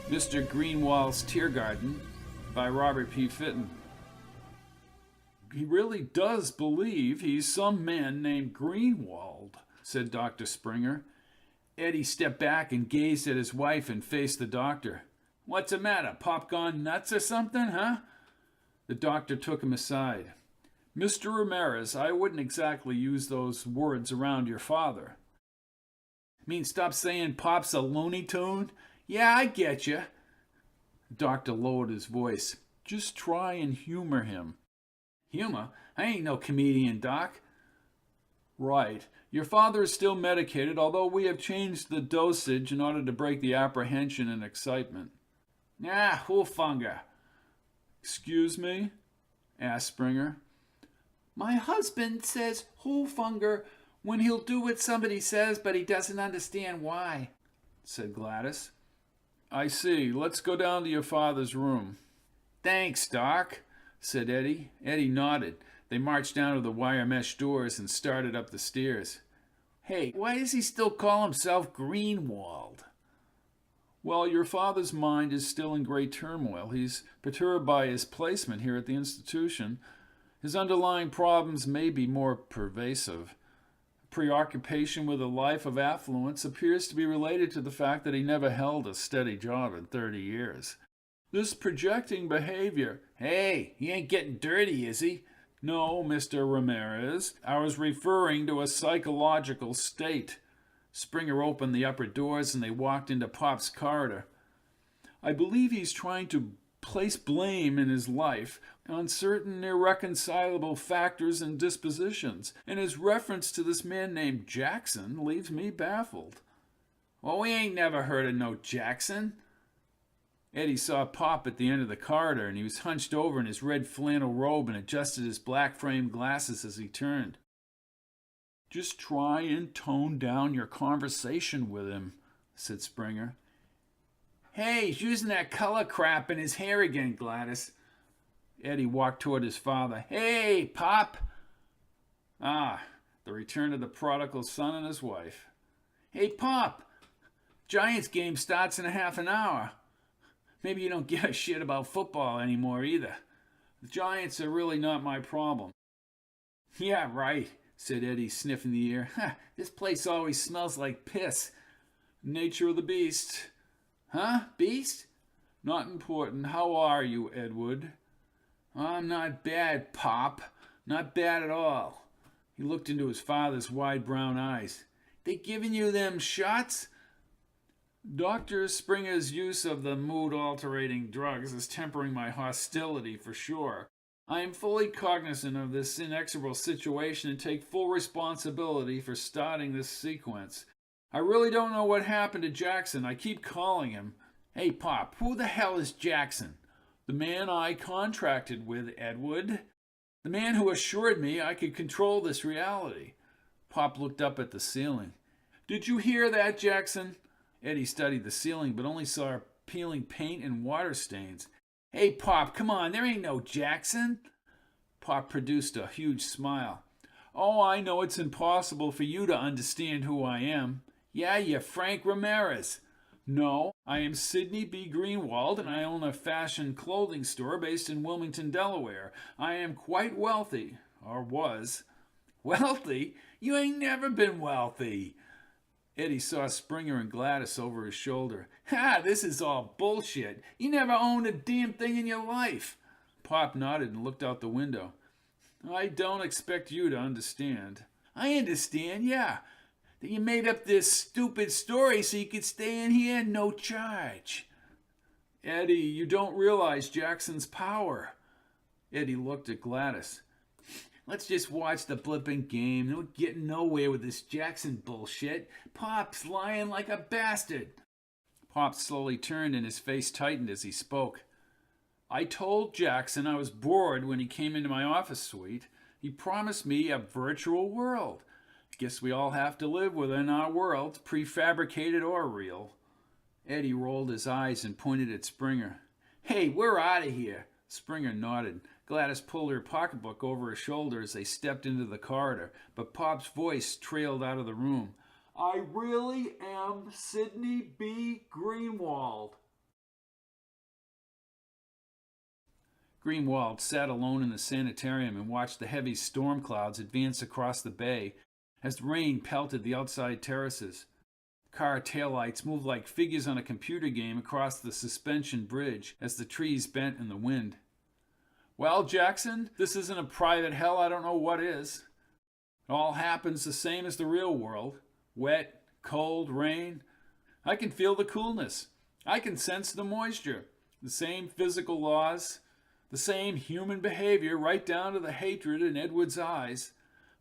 Mr. Greenwald'S Tiergarten by Robert P. Fitton. He really does believe he's some man named Greenwald, said Dr. Springer. Eddie stepped back and gazed at his wife and faced the doctor. What's the matter? Pop gone nuts or something, huh? The doctor took him aside. Mr. Ramirez, I wouldn't exactly use those words around your father. Mean stop saying Pop's a Looney Tune? Yeah, I get you. The doctor lowered his voice. Just try and humor him. Humor? I ain't no comedian, Doc. Right. Your father is still medicated, although we have changed the dosage in order to break the apprehension and excitement. Ah, hoofunger. Excuse me? Asked Springer. My husband says hoofunger when he'll do what somebody says, but he doesn't understand why, said Gladys. I see. Let's go down to your father's room. Thanks, Doc, said Eddie. Eddie nodded. They marched down to the wire mesh doors and started up the stairs. Hey, why does he still call himself Greenwald? Well, your father's mind is still in great turmoil. He's perturbed by his placement here at the institution. His underlying problems may be more pervasive. Preoccupation with a life of affluence appears to be related to the fact that he never held a steady job in 30 years. This projecting behavior... Hey, he ain't getting dirty, is he? No, Mr. Ramirez. I was referring to a psychological state. Springer opened the upper doors and they walked into Pop's corridor. I believe he's trying to place blame in his life on certain irreconcilable factors and dispositions, and his reference to this man named Jackson leaves me baffled. Well, we ain't never heard of no Jackson. Eddie saw Pop at the end of the corridor, and he was hunched over in his red flannel robe and adjusted his black-framed glasses as he turned. Just try and tone down your conversation with him, said Springer. Hey, he's using that color crap in his hair again, Gladys. Eddie walked toward his father. Hey, Pop! Ah, the return of the prodigal son and his wife. Hey, Pop! Giants game starts in a half an hour. Maybe you don't give a shit about football anymore either. The Giants are really not my problem. Yeah, right, said Eddie, sniffing the air. This place always smells like piss. Nature of the beast. Huh, beast? Not important. How are you, Edward? I'm not bad, Pop. Not bad at all. He looked into his father's wide brown eyes. They giving you them shots? Dr. Springer's use of the mood-alterating drugs is tempering my hostility for sure. I am fully cognizant of this inexorable situation and take full responsibility for starting this sequence. I really don't know what happened to Jackson. I keep calling him. Hey, Pop, who the hell is Jackson? The man I contracted with, Edward. The man who assured me I could control this reality. Pop looked up at the ceiling. Did you hear that, Jackson? Eddie studied the ceiling, but only saw peeling paint and water stains. Hey, Pop, come on, there ain't no Jackson. Pop produced a huge smile. Oh, I know it's impossible for you to understand who I am. Yeah, you're Frank Ramirez. No, I am Sidney B. Greenwald, and I own a fashion clothing store based in Wilmington, Delaware. I am quite wealthy, or was. Wealthy? You ain't never been wealthy. Eddie saw Springer and Gladys over his shoulder. Ha, this is all bullshit. You never owned a damn thing in your life. Pop nodded and looked out the window. I don't expect you to understand. I understand, yeah. That you made up this stupid story so you could stay in here no charge. Eddie, you don't realize Jackson's power. Eddie looked at Gladys. Let's just watch the blipping game. We're getting nowhere with this Jackson bullshit. Pop's lying like a bastard. Pop slowly turned and his face tightened as he spoke. I told Jackson I was bored when he came into my office suite. He promised me a virtual world. Guess we all have to live within our worlds, prefabricated or real. Eddie rolled his eyes and pointed at Springer. Hey, we're out of here. Springer nodded. Gladys pulled her pocketbook over her shoulder as they stepped into the corridor, but Pop's voice trailed out of the room. I really am Sidney B. Greenwald. Greenwald sat alone in the sanitarium and watched the heavy storm clouds advance across the bay as the rain pelted the outside terraces. Car taillights moved like figures on a computer game across the suspension bridge as the trees bent in the wind. Well, Jackson, this isn't a private hell. I don't know what is. It all happens the same as the real world. Wet, cold, rain. I can feel the coolness. I can sense the moisture. The same physical laws. The same human behavior right down to the hatred in Edward's eyes.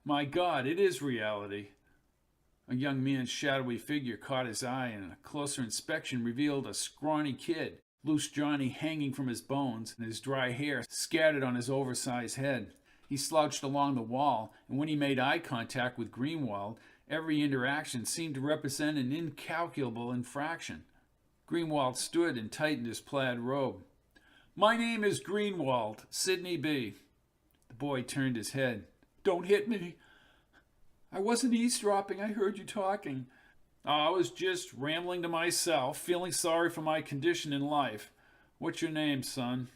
My God, it is reality. A young man's shadowy figure caught his eye, and a closer inspection revealed a scrawny kid, loose Johnny hanging from his bones, and his dry hair scattered on his oversized head. He slouched along the wall, and when he made eye contact with Greenwald, every interaction seemed to represent an incalculable infraction. Greenwald stood and tightened his plaid robe. My name is Greenwald, Sidney B. The boy turned his head. Don't hit me. I wasn't eavesdropping. I heard you talking. I was just rambling to myself, feeling sorry for my condition in life. What's your name, son?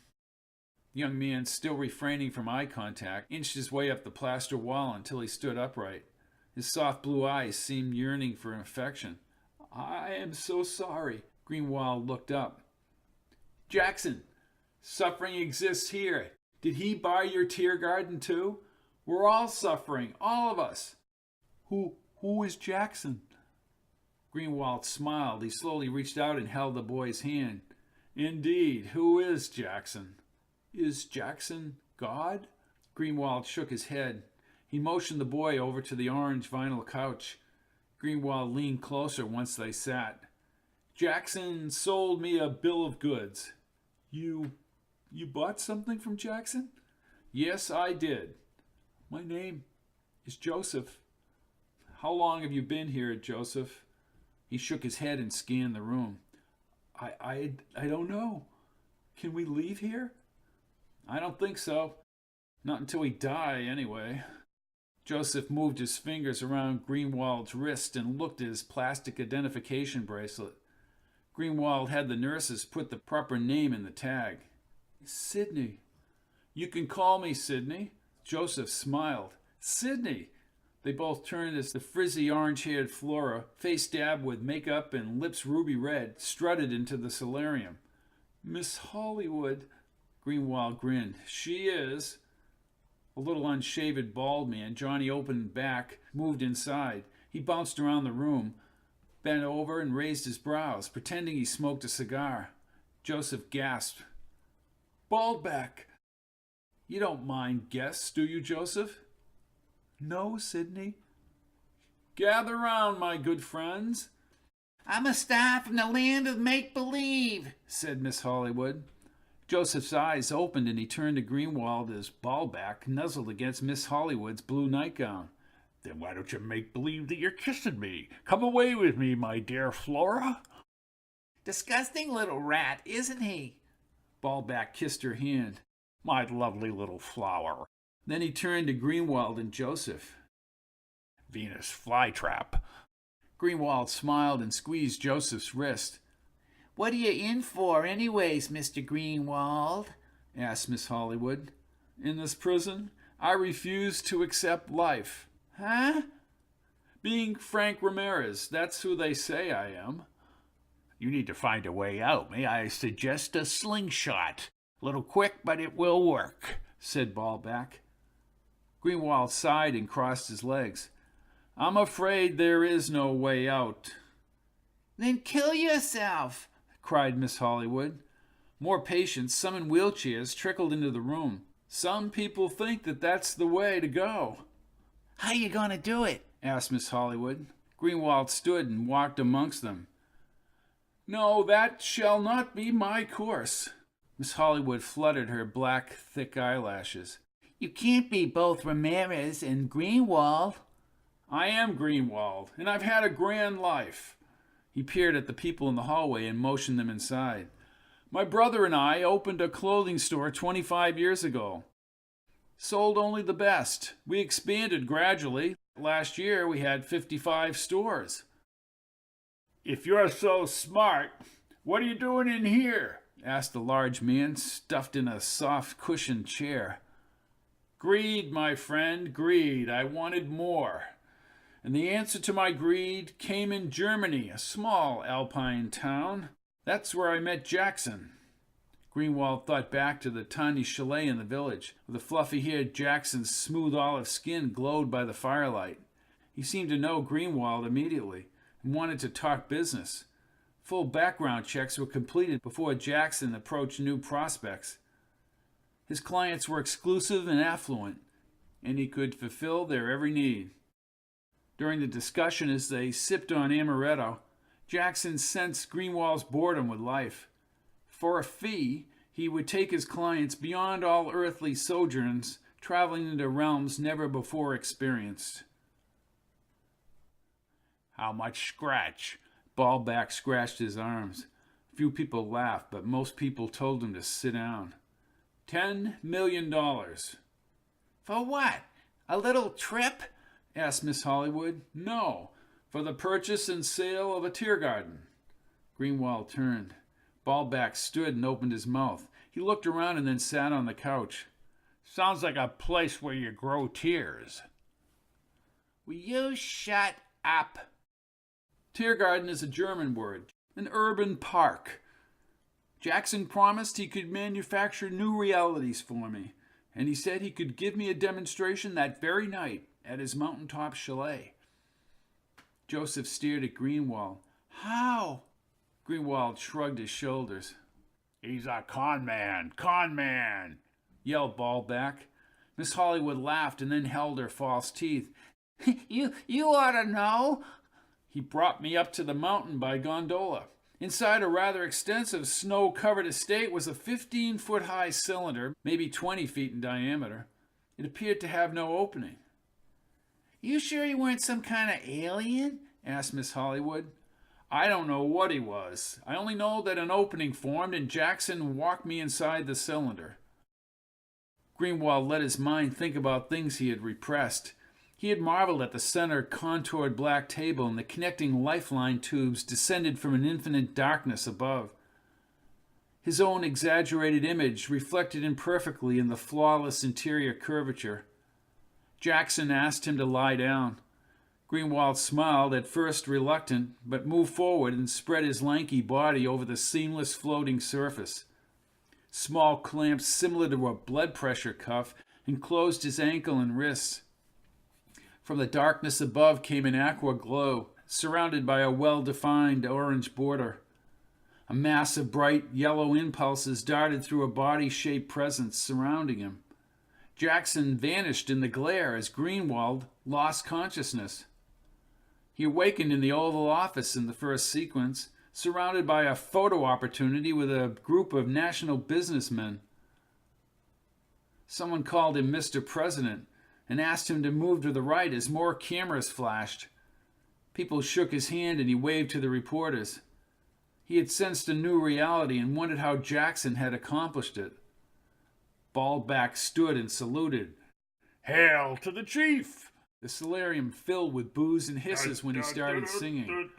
The young man, still refraining from eye contact, inched his way up the plaster wall until he stood upright. His soft blue eyes seemed yearning for affection. I am so sorry. Greenwald looked up. Jackson, suffering exists here. Did he buy your Tiergarten too? We're all suffering, all of us. Who is Jackson? Greenwald smiled. He slowly reached out and held the boy's hand. Indeed, who is Jackson? Is Jackson God? Greenwald shook his head. He motioned the boy over to the orange vinyl couch. Greenwald leaned closer once they sat. Jackson sold me a bill of goods. You bought something from Jackson? Yes, I did. My name is Joseph. How long have you been here, Joseph? He shook his head and scanned the room. I don't know. Can we leave here? I don't think so. Not until we die, anyway. Joseph moved his fingers around Greenwald's wrist and looked at his plastic identification bracelet. Greenwald had the nurses put the proper name in the tag. Sidney. You can call me Sidney. Joseph smiled. Sidney! They both turned as the frizzy orange-haired Flora, face dabbed with makeup and lips ruby red, strutted into the solarium. Miss Hollywood, Greenwald grinned. She is. A little unshaved bald man, Johnny opened back, moved inside. He bounced around the room, bent over and raised his brows, pretending he smoked a cigar. Joseph gasped. Baldback! You don't mind guests, do you, Joseph? No, Sidney. Gather round, my good friends. I'm a star from the land of make-believe, said Miss Hollywood. Joseph's eyes opened and he turned to Greenwald as Baldback nuzzled against Miss Hollywood's blue nightgown. Then why don't you make believe that you're kissing me? Come away with me, my dear Flora. Disgusting little rat, isn't he? Baldback kissed her hand. My lovely little flower. Then he turned to Greenwald and Joseph. Venus flytrap. Greenwald smiled and squeezed Joseph's wrist. What are you in for anyways, Mr. Greenwald? Asked Miss Hollywood. In this prison, I refuse to accept life. Huh? Being Frank Ramirez, that's who they say I am. You need to find a way out. May I suggest a slingshot? A little quick, but it will work, said Baldback. Greenwald sighed and crossed his legs. I'm afraid there is no way out. Then kill yourself, cried Miss Hollywood. More patients, some in wheelchairs, trickled into the room. Some people think that that's the way to go. How you gonna do it? Asked Miss Hollywood. Greenwald stood and walked amongst them. No, that shall not be my course. Miss Hollywood fluttered her black, thick eyelashes. You can't be both Ramirez and Greenwald. I am Greenwald, and I've had a grand life. He peered at the people in the hallway and motioned them inside. My brother and I opened a clothing store 25 years ago. Sold only the best. We expanded gradually. Last year we had 55 stores. If you're so smart, what are you doing in here? asked the large man, stuffed in a soft cushioned chair. Greed, my friend, greed. I wanted more. And the answer to my greed came in Germany, a small alpine town. That's where I met Jackson. Greenwald thought back to the tiny chalet in the village, where the fluffy-haired Jackson's smooth olive skin glowed by the firelight. He seemed to know Greenwald immediately and wanted to talk business. Full background checks were completed before Jackson approached new prospects. His clients were exclusive and affluent, and he could fulfill their every need. During the discussion as they sipped on amaretto, Jackson sensed Greenwald's boredom with life. For a fee, he would take his clients beyond all earthly sojourns, traveling into realms never before experienced. How much scratch? Ballback scratched his arms. Few people laughed, but most people told him to sit down. $10 million. For what? A little trip? Asked Miss Hollywood. No, for the purchase and sale of a Tiergarten. Greenwald turned. Ballback stood and opened his mouth. He looked around and then sat on the couch. Sounds like a place where you grow tears. Will you shut up? Tiergarten is a German word, an urban park. Jackson promised he could manufacture new realities for me, and he said he could give me a demonstration that very night at his mountaintop chalet. Joseph stared at Greenwald. How? Greenwald shrugged his shoulders. He's a con man, yelled Ballback. Miss Hollywood laughed and then held her false teeth. You ought to know. He brought me up to the mountain by gondola. Inside a rather extensive snow-covered estate was a 15-foot-high cylinder, maybe 20 feet in diameter. It appeared to have no opening. You sure you weren't some kind of alien? Asked Miss Hollywood. I don't know what he was. I only know that an opening formed and Jackson walked me inside the cylinder. Greenwald let his mind think about things he had repressed. He had marveled at the center contoured black table and the connecting lifeline tubes descended from an infinite darkness above. His own exaggerated image reflected imperfectly in the flawless interior curvature. Jackson asked him to lie down. Greenwald smiled, at first reluctant, but moved forward and spread his lanky body over the seamless floating surface. Small clamps similar to a blood pressure cuff enclosed his ankle and wrists. From the darkness above came an aqua glow, surrounded by a well-defined orange border. A mass of bright yellow impulses darted through a body-shaped presence surrounding him. Jackson vanished in the glare as Greenwald lost consciousness. He awakened in the Oval Office in the first sequence, surrounded by a photo opportunity with a group of national businessmen. Someone called him Mr. President and asked him to move to the right as more cameras flashed. People shook his hand and he waved to the reporters. He had sensed a new reality and wondered how Jackson had accomplished it. Ballback stood and saluted. Hail to the chief! The solarium filled with boos and hisses when he started singing.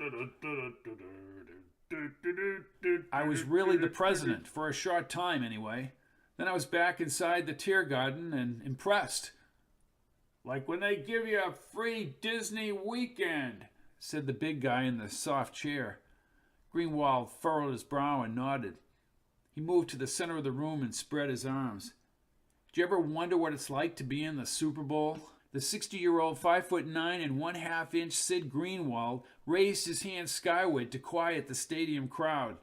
I was really the president, for a short time anyway. Then I was back inside the Tiergarten and impressed. Like when they give you a free Disney weekend, said the big guy in the soft chair. Greenwald furrowed his brow and nodded. He moved to the center of the room and spread his arms. Do you ever wonder what it's like to be in the Super Bowl? The 60-year-old 5'9" and 1/2-inch Sid Greenwald raised his hand skyward to quiet the stadium crowd.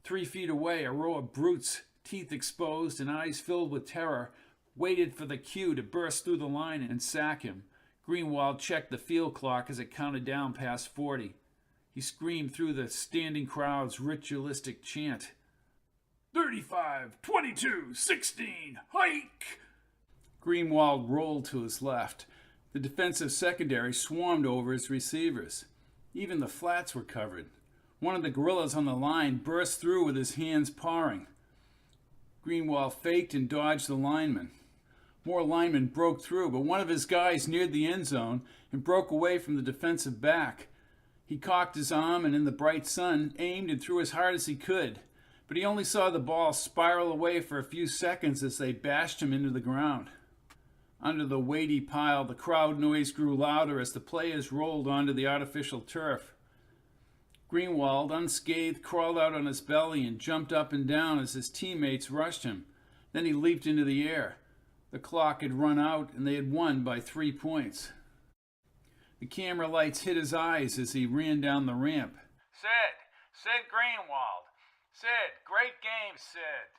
3 feet away, a row of brutes, teeth exposed and eyes filled with terror, waited for the cue to burst through the line and sack him. Greenwald checked the field clock as it counted down past 40. He screamed through the standing crowd's ritualistic chant. 35, 22, 16, hike! Greenwald rolled to his left. The defensive secondary swarmed over his receivers. Even the flats were covered. One of the guerrillas on the line burst through with his hands pawing. Greenwald faked and dodged the lineman. More linemen broke through, but one of his guys neared the end zone and broke away from the defensive back. He cocked his arm and in the bright sun aimed and threw as hard as he could. but he only saw the ball spiral away for a few seconds as they bashed him into the ground. Under the weighty pile, the crowd noise grew louder as the players rolled onto the artificial turf. Greenwald, unscathed, crawled out on his belly and jumped up and down as his teammates rushed him. Then he leaped into the air. The clock had run out, and they had won by 3 points. The camera lights hit his eyes as he ran down the ramp. Sid Greenwald. Sid, great game, Sid.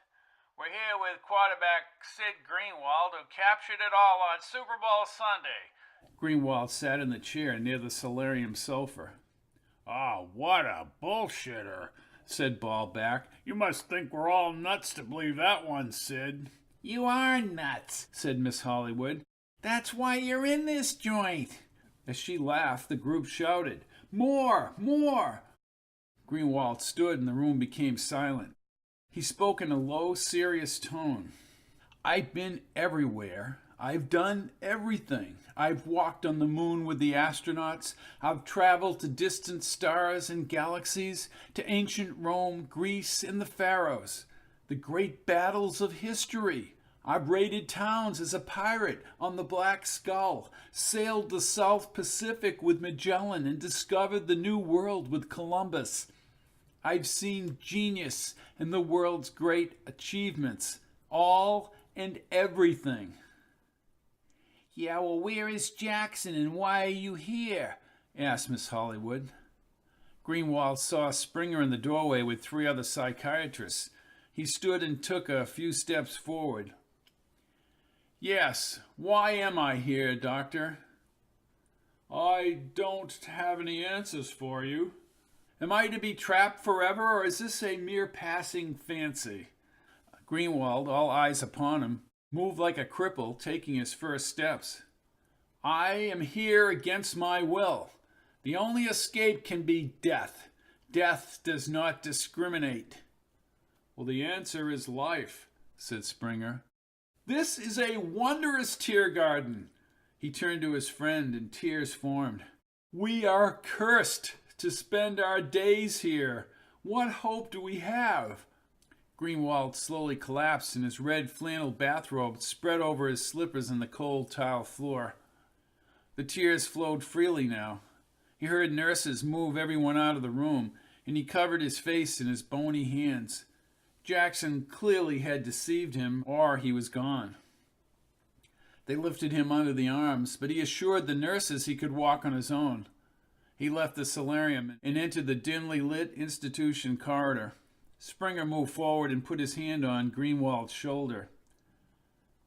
We're here with quarterback Sid Greenwald, who captured it all on Super Bowl Sunday. Greenwald sat in the chair near the solarium sofa. Oh, what a bullshitter, said Ballback. You must think we're all nuts to believe that one, Sid. You are nuts, said Miss Hollywood. That's why you're in this joint. As she laughed, the group shouted, "More! More!" Greenwald stood and the room became silent. He spoke in a low, serious tone. "I've been everywhere. I've done everything. I've walked on the moon with the astronauts. I've traveled to distant stars and galaxies, to ancient Rome, Greece, and the Pharaohs, the great battles of history. I've raided towns as a pirate on the Black Skull, sailed the South Pacific with Magellan, and discovered the New World with Columbus. I've seen genius and the world's great achievements, all and everything." "Yeah, well, where is Jackson and why are you here?" asked Miss Hollywood. Greenwald saw Springer in the doorway with 3 other psychiatrists. He stood and took a few steps forward. "Yes, why am I here, Doctor?" "I don't have any answers for you." "Am I to be trapped forever, or is this a mere passing fancy?" Greenwald, all eyes upon him, moved like a cripple, taking his first steps. "I am here against my will. The only escape can be death. Death does not discriminate." "Well, the answer is life," said Springer. "This is a wondrous Tiergarten." He turned to his friend, and tears formed. "We are cursed to spend our days here. What hope do we have?" Greenwald slowly collapsed, and his red flannel bathrobe spread over his slippers on the cold tile floor. The tears flowed freely now. He heard nurses move everyone out of the room, and he covered his face in his bony hands. Jackson clearly had deceived him, or he was gone. They lifted him under the arms, but he assured the nurses he could walk on his own. He left the solarium and entered the dimly lit institution corridor. Springer moved forward and put his hand on Greenwald's shoulder.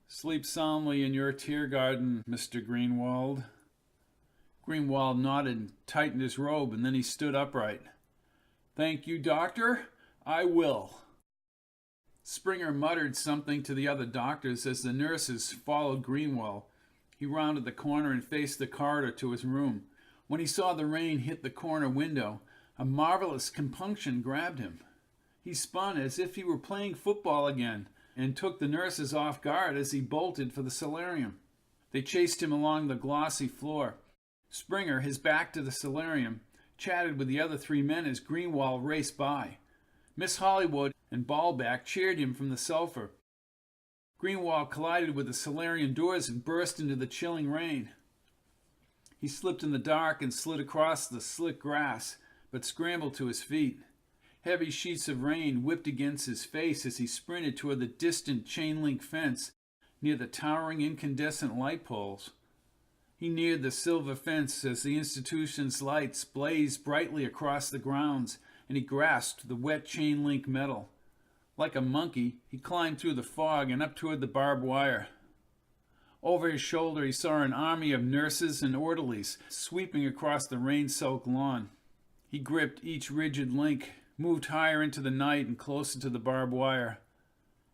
"Sleep soundly in your Tiergarten, Mr. Greenwald." Greenwald nodded and tightened his robe, and then he stood upright. "Thank you, Doctor. I will." Springer muttered something to the other doctors as the nurses followed Greenwald. He rounded the corner and faced the corridor to his room. When he saw the rain hit the corner window, a marvelous compunction grabbed him. He spun as if he were playing football again, and took the nurses off guard as he bolted for the solarium. They chased him along the glossy floor. Springer, his back to the solarium, chatted with the other 3 men as Greenwald raced by. Miss Hollywood and Ballback cheered him from the sofa. Greenwald collided with the solarium doors and burst into the chilling rain. He slipped in the dark and slid across the slick grass, but scrambled to his feet. Heavy sheets of rain whipped against his face as he sprinted toward the distant chain-link fence near the towering incandescent light poles. He neared the silver fence as the institution's lights blazed brightly across the grounds, and he grasped the wet chain-link metal. Like a monkey, he climbed through the fog and up toward the barbed wire. Over his shoulder, he saw an army of nurses and orderlies sweeping across the rain-soaked lawn. He gripped each rigid link, moved higher into the night and closer to the barbed wire.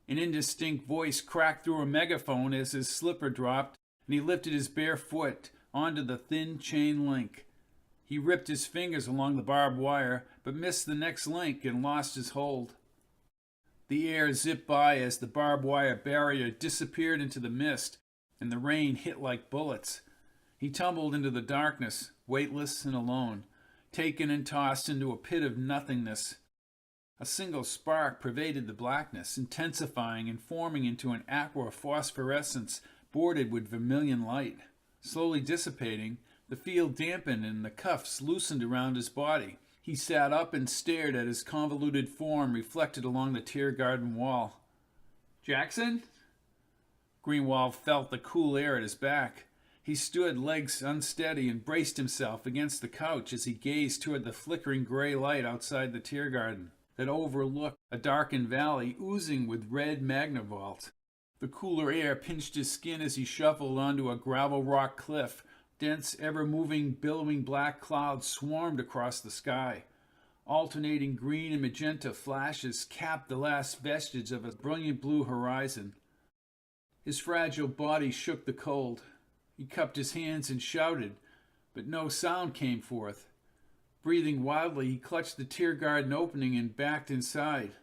An indistinct voice cracked through a megaphone as his slipper dropped, and he lifted his bare foot onto the thin chain link. He ripped his fingers along the barbed wire, but missed the next link and lost his hold. The air zipped by as the barbed wire barrier disappeared into the mist, and the rain hit like bullets. He tumbled into the darkness, weightless and alone, taken and tossed into a pit of nothingness. A single spark pervaded the blackness, intensifying and forming into an aqua phosphorescence bordered with vermilion light. Slowly dissipating, the field dampened and the cuffs loosened around his body. He sat up and stared at his convoluted form reflected along the Tiergarten wall. "Jackson?" Greenwald felt the cool air at his back. He stood, legs unsteady, and braced himself against the couch as he gazed toward the flickering gray light outside the Tiergarten that overlooked a darkened valley oozing with red magnavolt. The cooler air pinched his skin as he shuffled onto a gravel rock cliff. Dense, ever-moving, billowing black clouds swarmed across the sky. Alternating green and magenta flashes capped the last vestige of a brilliant blue horizon. His fragile body shook the cold. He cupped his hands and shouted, but no sound came forth. Breathing wildly, he clutched the Tiergarten opening and backed inside.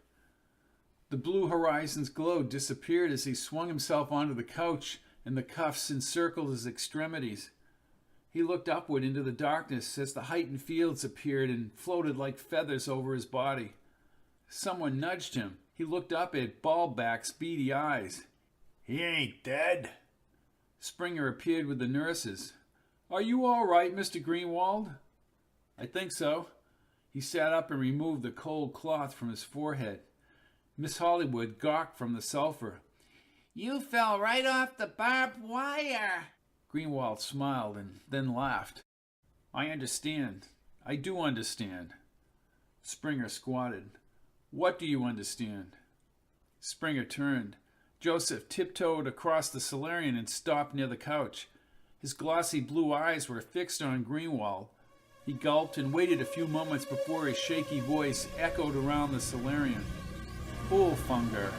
The blue horizon's glow disappeared as he swung himself onto the couch, and the cuffs encircled his extremities. He looked upward into the darkness as the heightened fields appeared and floated like feathers over his body. Someone nudged him. He looked up at Ballback's beady eyes. "He ain't dead." Springer appeared with the nurses. "Are you all right, Mr. Greenwald?" "I think so." He sat up and removed the cold cloth from his forehead. Miss Hollywood gawked from the sulfur. You fell right off the barbed wire. Greenwald smiled and then laughed. "I understand. I do understand." Springer squatted. "What do you understand?" Springer turned. Joseph tiptoed across the solarian and stopped near the couch. His glossy blue eyes were fixed on Greenwald. He gulped and waited a few moments before his shaky voice echoed around the solarian. "Bullfunger."